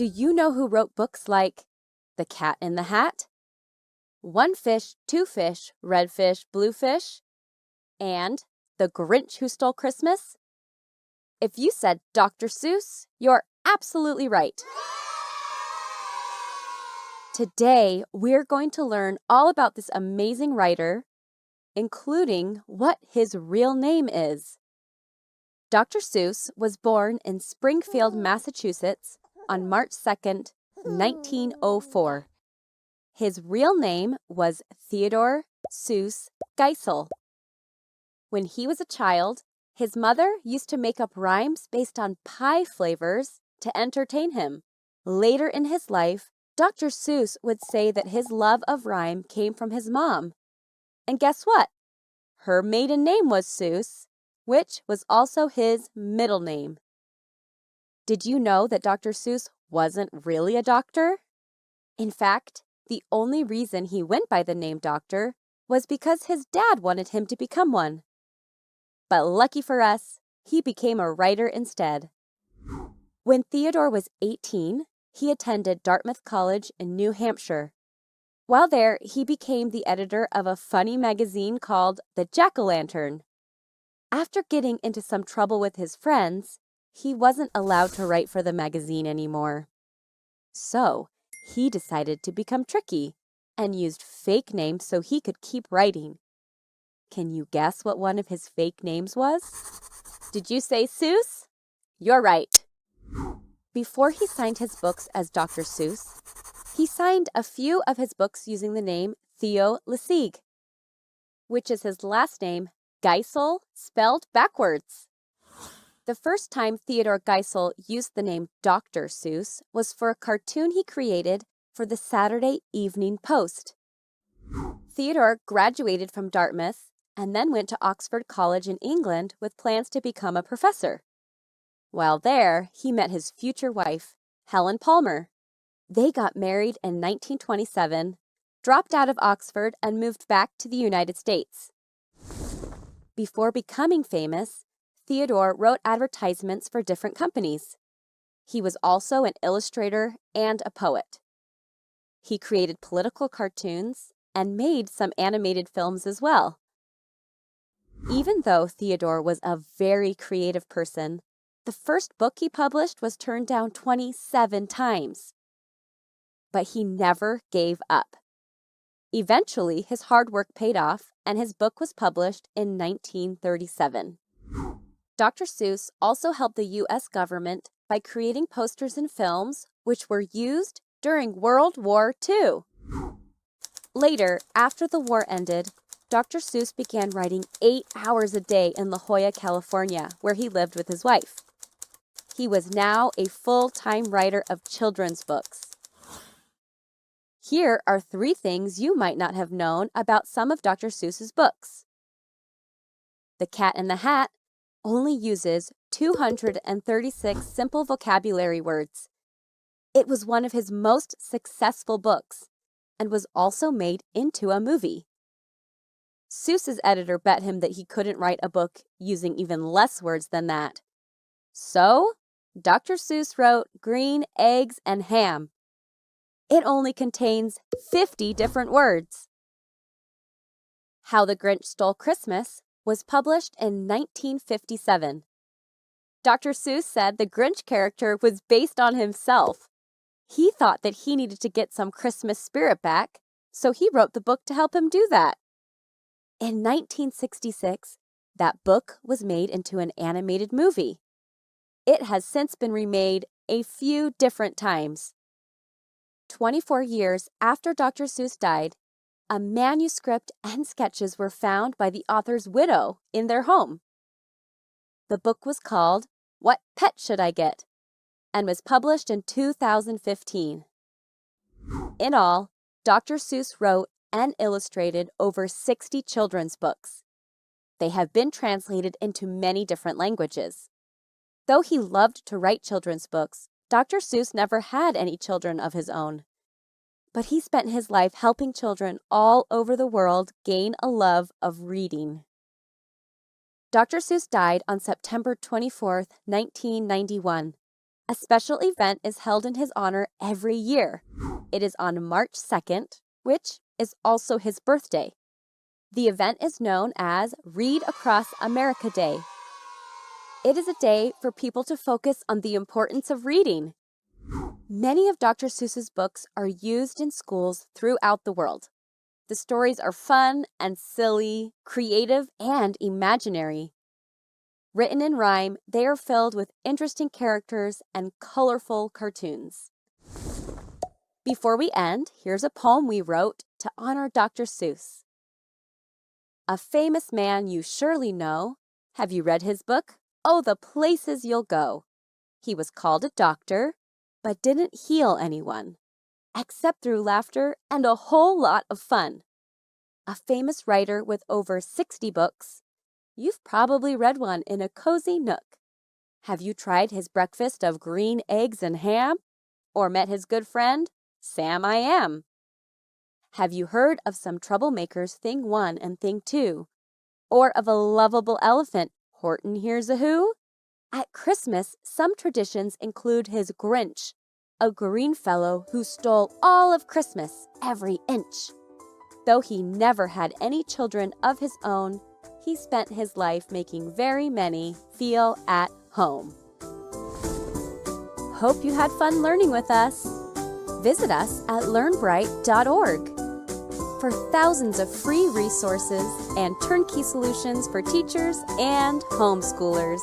Do you know who wrote books like The Cat in the Hat, One Fish, Two Fish, Red Fish, Blue Fish, and The Grinch Who Stole Christmas? If you said Dr. Seuss, you're absolutely right. Today, we're going to learn all about this amazing writer, including what his real name is. Dr. Seuss was born in Springfield, Massachusetts on March 2nd, 1904. His real name was Theodore Seuss Geisel. When he was a child, his mother used to make up rhymes based on pie flavors to entertain him. Later in his life, Dr. Seuss would say that his love of rhyme came from his mom. And guess what? Her maiden name was Seuss, which was also his middle name. Did you know that Dr. Seuss wasn't really a doctor? In fact, the only reason he went by the name doctor was because his dad wanted him to become one. But lucky for us, he became a writer instead. When Theodore was 18, he attended Dartmouth College in New Hampshire. While there, he became the editor of a funny magazine called The Jack-o'-lantern. After getting into some trouble with his friends, he wasn't allowed to write for the magazine anymore. So, he decided to become tricky and used fake names so he could keep writing. Can you guess what one of his fake names was? Did you say Seuss? You're right. Before he signed his books as Dr. Seuss, he signed a few of his books using the name Theo Lessig, which is his last name, Geisel, spelled backwards. The first time Theodore Geisel used the name Dr. Seuss was for a cartoon he created for the Saturday Evening Post. Theodore graduated from Dartmouth and then went to Oxford College in England with plans to become a professor. While there, he met his future wife, Helen Palmer. They got married in 1927, dropped out of Oxford, and moved back to the United States. Before becoming famous, Theodore wrote advertisements for different companies. He was also an illustrator and a poet. He created political cartoons and made some animated films as well. Even though Theodore was a very creative person, the first book he published was turned down 27 times. But he never gave up. Eventually, his hard work paid off, and his book was published in 1937. Dr. Seuss also helped the U.S. government by creating posters and films which were used during World War II. Later, after the war ended, Dr. Seuss began writing 8 hours a day in La Jolla, California, where he lived with his wife. He was now a full-time writer of children's books. Here are 3 things you might not have known about some of Dr. Seuss's books. The Cat in the Hat only uses 236 simple vocabulary words. It was one of his most successful books and was also made into a movie. Seuss's editor bet him that he couldn't write a book using even less words than that. So, Dr. Seuss wrote Green Eggs and Ham. It only contains 50 different words. How the Grinch Stole Christmas was published in 1957. Dr. Seuss said the Grinch character was based on himself. He thought that he needed to get some Christmas spirit back, so he wrote the book to help him do that. In 1966, that book was made into an animated movie. It has since been remade a few different times. 24 years after Dr. Seuss died, a manuscript and sketches were found by the author's widow in their home. The book was called What Pet Should I Get? And was published in 2015. In all, Dr. Seuss wrote and illustrated over 60 children's books. They have been translated into many different languages. Though he loved to write children's books, Dr. Seuss never had any children of his own. But he spent his life helping children all over the world gain a love of reading. Dr. Seuss died on September 24, 1991. A special event is held in his honor every year. It is on March 2nd, which is also his birthday. The event is known as Read Across America Day. It is a day for people to focus on the importance of reading. Many of Dr. Seuss's books are used in schools throughout the world. The stories are fun and silly, creative and imaginary. Written in rhyme, they are filled with interesting characters and colorful cartoons. Before we end, here's a poem we wrote to honor Dr. Seuss. A famous man you surely know. Have you read his book? Oh, the places you'll go. He was called a doctor, but didn't heal anyone, except through laughter and a whole lot of fun. A famous writer with over 60 books. You've probably read one in a cozy nook. Have you tried his breakfast of green eggs and ham? Or met his good friend, Sam I Am? Have you heard of some troublemakers, Thing 1 and Thing 2? Or of a lovable elephant, Horton Hears a Who? At Christmas, some traditions include his Grinch, a green fellow who stole all of Christmas, every inch. Though he never had any children of his own, he spent his life making very many feel at home. Hope you had fun learning with us. Visit us at learnbright.org for thousands of free resources and turnkey solutions for teachers and homeschoolers.